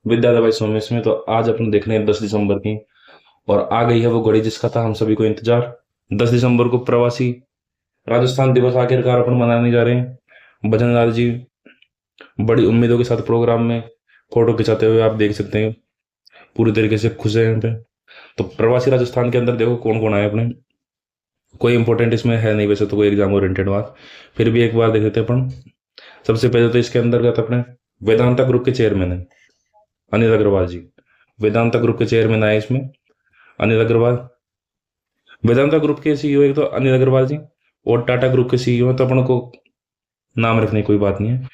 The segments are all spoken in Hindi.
विद्या दवाई सोमेश में। तो आज अपन देख रहे हैं 10 दिसंबर की, और आ गई है वो घड़ी जिसका था हम सभी को इंतजार। 10 दिसंबर को प्रवासी राजस्थान दिवस आखिरकार अपन मनाने जा रहे हैं। भजनलाल जी बड़ी उम्मीदों के साथ प्रोग्राम में फोटो खिंचाते हुए आप देख सकते हैं, पूरी तरीके से खुश है यहाँ पे। तो प्रवासी राजस्थान के अंदर देखो कौन कौन आए अपने। कोई इंपॉर्टेंट इसमें है नहीं वैसे तो, कोई एग्जाम ओरिएंटेड बात, फिर भी एक बार देख लेते हैं अपन। सबसे पहले तो इसके अंतर्गत अपने वेदांता ग्रुप के चेयरमैन है अनिल अग्रवाल जी। वेदांता ग्रुप के चेयरमैन आए इसमें अनिल अग्रवाल। वेदांता ग्रुप के सीईओ एक तो अनिल अग्रवाल जी, और टाटा ग्रुप के सीईओ है, तो अपन को नाम रखने की कोई बात नहीं है।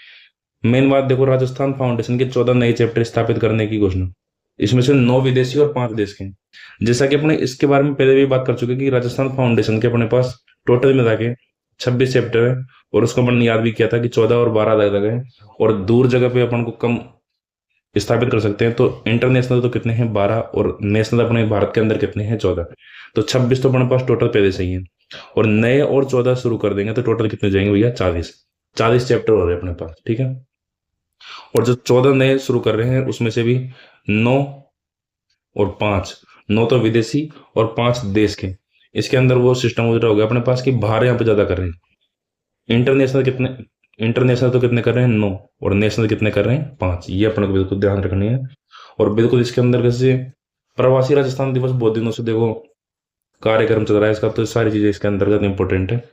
मेन बात देखो, राजस्थान फाउंडेशन के 14 नए चैप्टर स्थापित करने की घोषणा, इसमें से 9 विदेशी और 5 देश के हैं। जैसा कि अपने इसके बारे में पहले भी बात कर चुके हैं कि राजस्थान फाउंडेशन के अपने पास टोटल मिला के 26 चैप्टर है, और उसको अपन ने याद भी किया था कि 14 और 12 अलग अलग है, और दूर जगह पे अपन को कम स्थापित कर सकते हैं। तो इंटरनेशनल तो कितने हैं 12, और नेशनल अपने भारत के अंदर कितने हैं 14। तो 26 तो अपने पास टोटल पहले से ही है, और नए और 14 शुरू कर देंगे तो टोटल कितने जाएंगे भैया 40। 40 चैप्टर हो रहे हैं अपने पास, ठीक है। और जो 14 नए शुरू कर रहे हैं उसमें से भी 9 और 5, 9 तो विदेशी और 5 देश के। इसके अंदर वो सिस्टम उधर हो गया अपने पास कि बाहर यहाँ पे ज्यादा कर रहे हैं। इंटरनेशनल कितने, इंटरनेशनल तो कितने कर रहे हैं 9, और नेशनल कितने कर रहे हैं 5, ये अपने को बिल्कुल ध्यान रखनी है। और बिल्कुल इसके अंदर कैसे प्रवासी राजस्थान दिवस बहुत दिनों से देखो कार्यक्रम चल रहा है इसका, तो सारी चीजें इसके अंतर्गत इंपॉर्टेंट है।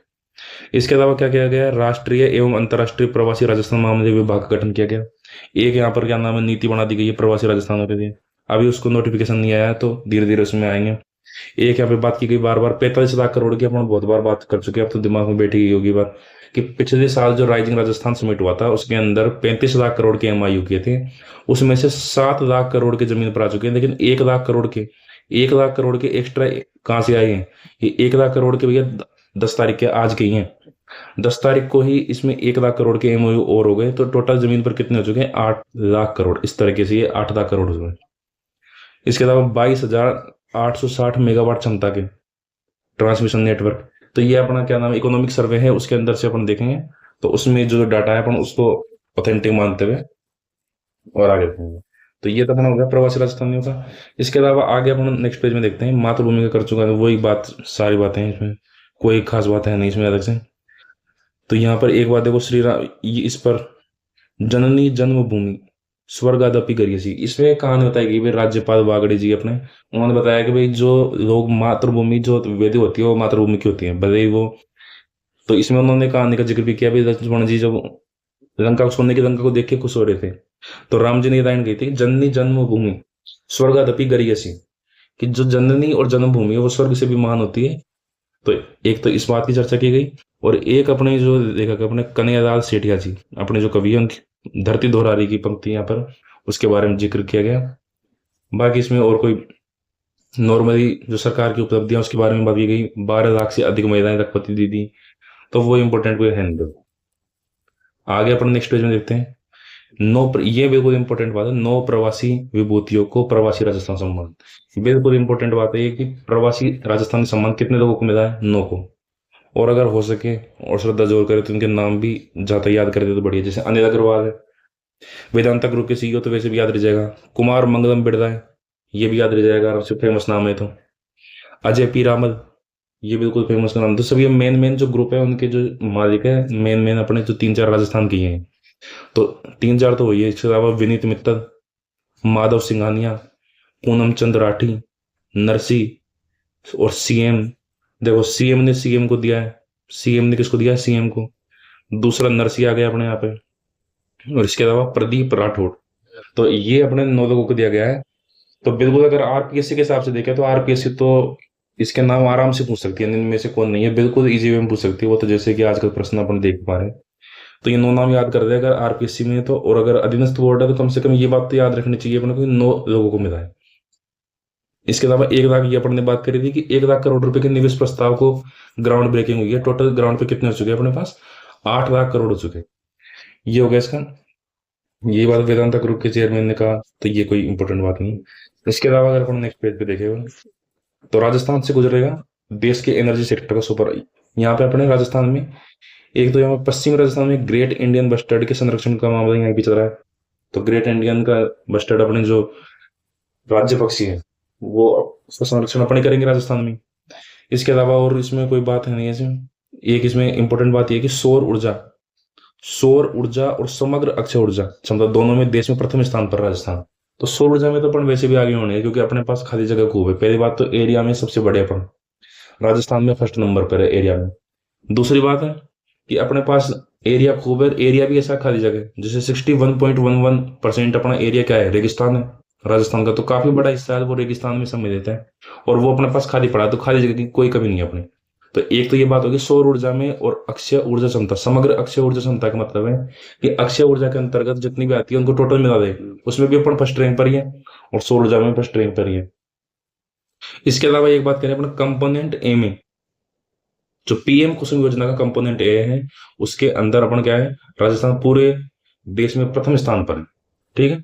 इसके अलावा क्या किया गया है, राष्ट्रीय एवं अंतर्राष्ट्रीय प्रवासी राजस्थान मामले विभाग का गठन किया गया। एक यहाँ पर क्या नाम है, नीति बना दी गई है प्रवासी राजस्थानों के लिए। अभी उसको नोटिफिकेशन नहीं आया है, तो धीरे धीरे उसमें आएंगे। एक यहाँ पे बात की गई बार बार, 45 लाख करोड़ की अपन बहुत बार बात कर चुके हैं, अब तो दिमाग में बैठी गई होगी बात, कि पिछले साल जो राइजिंग राजस्थान समिट हुआ था उसके अंदर 35 लाख करोड़ के एमआईयू किए थे। उसमें से 7 लाख करोड़ की जमीन पर आ चुके हैं, लेकिन 1 लाख करोड़ के, 1 लाख करोड़ के एक्स्ट्रा कहाँ से आए हैं? ये 1 लाख करोड़ के भैया 10 तारीख के आज के ही हैं। 10 तारीख को ही इसमें 1 लाख करोड़ के एमओयू और हो गए, तो टोटल जमीन पर कितने हो चुके हैं 8 लाख करोड़। इस तरीके से ये 8 लाख करोड़ हो गए। इसके अलावा 22,860 मेगावाट क्षमता के ट्रांसमिशन नेटवर्क। तो ये अपना क्या नाम है, इकोनॉमिक सर्वे है, उसके अंदर से अपन देखेंगे, तो उसमें जो डाटा है अपन उसको ऑथेंटिक मानते हुए और आगे देखेंगे। तो ये तो अपना हो गया प्रवासी राजस्थानियों का। इसके अलावा आगे अपन नेक्स्ट पेज में देखते हैं, मातृभूमि का कर चुका है, वही बात सारी बातें हैं इसमें, कोई खास बात है नहीं इसमें अलग से। तो यहाँ पर एक बात देखो, श्री राम इस पर जननी जन्मभूमि स्वर्गादपि गरियसी, इसमें कहानी बताई गई भाई राज्यपाल वागड़े जी अपने, उन्होंने बताया कि भाई जो लोग मातृभूमि जो वेदी होती है वो मातृभूमि की होती है, भले ही वो। तो इसमें उन्होंने कहानी का जिक्र भी किया, भाई लक्ष्मण जी जब लंका सोने की लंका को देख के खुश हो रहे थे, तो राम जी ने लाइन गई थी, जननी जन्मभूमि स्वर्गादपि गरियसी, कि जो जननी और जन्मभूमि है वो स्वर्ग से भी महान होती है। तो एक तो इस बात की चर्चा की गई, और एक अपने जो लेखक अपने कन्हैयालाल सेठिया जी, अपने जो कवि हैं उनकी धरती दोहरारी की पंक्ति यहाँ पर उसके बारे में जिक्र किया गया। बाकी इसमें और कोई नॉर्मली जो सरकार की उपलब्धियां उसके बारे में बात की गई, 12 लाख से अधिक महिलाएं लखपति दीदी, तो वो इम्पोर्टेंट कोई है नहीं। आगे अपन नेक्स्ट पेज में देखते हैं, ये बिल्कुल इंपॉर्टेंट बात है, 9 प्रवासी विभूतियों को प्रवासी राजस्थान सम्मान। बिल्कुल इंपॉर्टेंट बात है ये कि प्रवासी राजस्थानी सम्मान कितने लोगों को मिला है, 9 को। और अगर हो सके और श्रद्धा जोर करे तो इनके नाम भी जाता याद कर दे तो बढ़िया, जैसे अनिल अग्रवाल है वेदांता ग्रुप के सीईओ, तो वैसे भी याद रह जाएगा। कुमार मंगलम बिरला है, ये भी याद रह जाएगा आराम से, फेमस नाम है। तो अजय पी रामल, ये बिल्कुल फेमस नाम। तो सब ये मेन मेन जो ग्रुप है उनके जो मालिक है, मेन मेन अपने जो 3-4 राजस्थान के ही हैं, तो 3-4 तो वही है। इसके अलावा विनीत मित्तल, माधव सिंघानिया, पूनम चंद राठी, नरसी, और सीएम। देखो सीएम ने सीएम को दिया है, सीएम ने किसको दिया है, सीएम को। दूसरा नरसी आ गया अपने यहाँ पे, और इसके अलावा प्रदीप राठौड़। तो ये अपने 9 लोगों को दिया गया है। तो बिल्कुल अगर आरपीएससी के हिसाब से देखें तो आरपीएससी तो इसके नाम आराम से पूछ सकती है, इनमें से कौन नहीं है, बिल्कुल इजी वे में पूछ सकती है वो, तो जैसे कि आजकल प्रश्न अपन देख पा रहे हैं। तो ये 9 नाम याद कर दे अगर आरपीएससी में तो, और अगर अधीनस्थ बोर्ड है तो कम से कम ये बात तो याद रखनी चाहिए अपने को, 9 लोगों को मिला है। इसके अलावा 1 लाख, ये अपन ने बात करी थी कि 1 लाख करोड़ रुपए के निवेश प्रस्ताव को ग्राउंड ब्रेकिंग हुई है। टोटल ग्राउंड पे कितने हो चुके हैं अपने पास, 8 लाख करोड़ हो चुके हैं। ये हो गया इसका, ये बात वेदांता ग्रुप के चेयरमैन ने कहा, तो ये कोई इंपॉर्टेंट बात नहीं। इसके अलावा अगर अपन नेक्स्ट पेज पे देखेगा तो राजस्थान से गुजरेगा देश के एनर्जी सेक्टर का सुपर। यहाँ पे अपने राजस्थान में एक तो यहाँ पश्चिमी राजस्थान में ग्रेट इंडियन बस्टर्ड के संरक्षण का मामला यहाँ भी चल रहा है। तो ग्रेट इंडियन का बस्टर्ड अपने जो राज्य पक्षी है वो उसका संरक्षण अपने करेंगे राजस्थान में। इसके अलावा और इसमें कोई बात है नहीं ऐसे। एक इसमें इंपॉर्टेंट बात यह है कि सौर ऊर्जा और समग्र अक्षय ऊर्जा क्षमता दोनों में देश में प्रथम स्थान पर राजस्थान। तो सौर ऊर्जा में तो अपन वैसे भी आगे होने हैं क्योंकि अपने पास खाली जगह खूब है। पहली बात तो एरिया में सबसे बड़े अपन राजस्थान में फर्स्ट नंबर पर है एरिया में। दूसरी बात है कि अपने पास एरिया खूब है, एरिया भी ऐसा खाली जगह है। जैसे 61.11% अपना एरिया क्या है, रेगिस्तान है राजस्थान का। तो काफी बड़ा हिस्सा है वो रेगिस्तान में समय देता है और वो अपने पास खाली पड़ा है, तो खाली जगह की कोई कमी नहीं है अपने। तो एक तो ये बात होगी सौर ऊर्जा में। और अक्षय ऊर्जा क्षमता, समग्र अक्षय ऊर्जा क्षमता का मतलब है कि अक्षय ऊर्जा के अंतर्गत जितनी भी आती है उनको टोटल मिला दे, उसमें भी अपन फर्स्ट रैंक पर ही है और सौर ऊर्जा में फर्स्ट रैंक पर ही है। इसके अलावा एक बात करें अपना कंपोनेंट ए में, जो पीएम कुसुम योजना का कंपोनेंट ए है उसके अंदर अपन क्या है, राजस्थान पूरे देश में प्रथम स्थान पर है। ठीक है,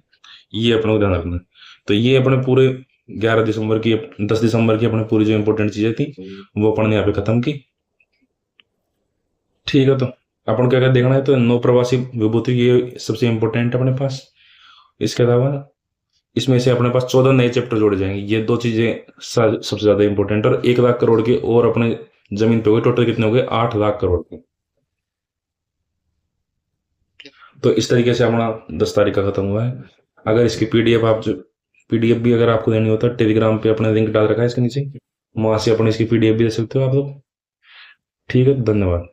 ये अपने को ध्यान रखना है। तो ये अपने पूरे 11 दिसंबर की 10 दिसंबर की अपने पूरी जो इंपॉर्टेंट चीजें थी वो अपन ने यहाँ पे खत्म की। ठीक है, तो अपन क्या क्या देखना है, तो नौ प्रवासी विभूति ये सबसे इंपॉर्टेंट है अपने पास। इसके अलावा इसमें से अपने पास 14 नए चैप्टर जोड़े जाएंगे। ये दो चीजें सबसे ज्यादा इंपॉर्टेंट। और 1 लाख करोड़ के और अपने जमीन पे हो गए, टोटल कितने हो गए, 8 लाख करोड़ के। तो इस तरीके से अपना 10 तारीख का खत्म हुआ है। अगर इसकी पीडीएफ आप जो पीडीएफ भी अगर आपको देनी होता है, टेलीग्राम पे अपना लिंक डाल रखा है इसके नीचे, वहां से अपने इसकी पीडीएफ भी दे सकते हो आप लोग। ठीक है, धन्यवाद।